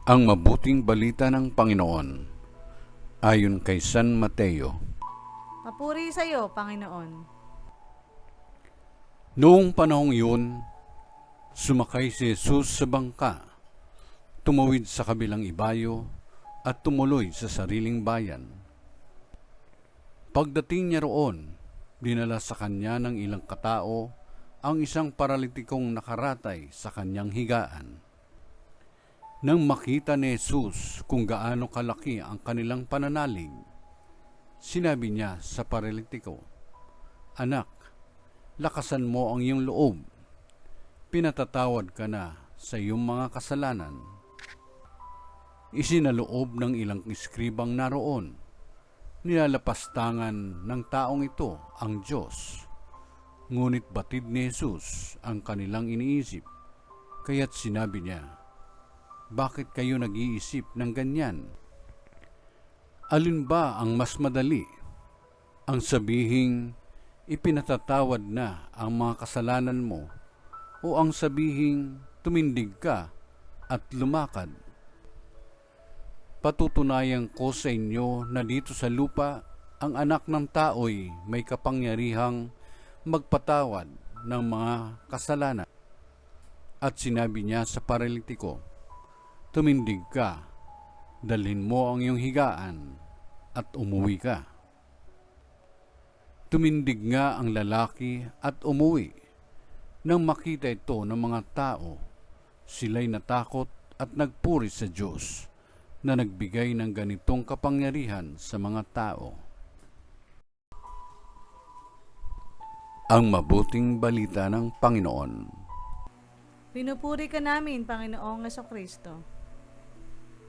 Ang mabuting balita ng Panginoon ayon kay San Mateo. Papuri sa iyo, Panginoon. Noong panahong yun, sumakay si Jesus sa bangka, tumawid sa kabilang ibayo at tumuloy sa sariling bayan. Pagdating niya roon, dinala sa kanya ng ilang katao ang isang paralitikong nakaratay sa kanyang higaan. Nang makita ni Jesus kung gaano kalaki ang kanilang pananalig, sinabi niya sa paralitiko, "Anak, lakasan mo ang iyong loob. Pinatatawad ka na sa iyong mga kasalanan." Isinaloob ng ilang iskribang naroon. Nilalapastangan ng taong ito ang Diyos. Ngunit batid ni Jesus ang kanilang iniisip, kaya't sinabi niya, "Bakit kayo nag-iisip ng ganyan? Alin ba ang mas madali? Ang sabihing, ipinatatawad na ang mga kasalanan mo, o ang sabihing, tumindig ka at lumakad? Patutunayan ko sa inyo na dito sa lupa, ang anak ng tao'y may kapangyarihang magpatawad ng mga kasalanan." At sinabi niya sa paralitiko, "Tumindig ka, dalhin mo ang iyong higaan at umuwi ka." Tumindig nga ang lalaki at umuwi. Nang makita ito ng mga tao, sila'y natakot at nagpuri sa Diyos na nagbigay ng ganitong kapangyarihan sa mga tao. Ang mabuting balita ng Panginoon. Pinupuri ka namin, Panginoong Jesucristo.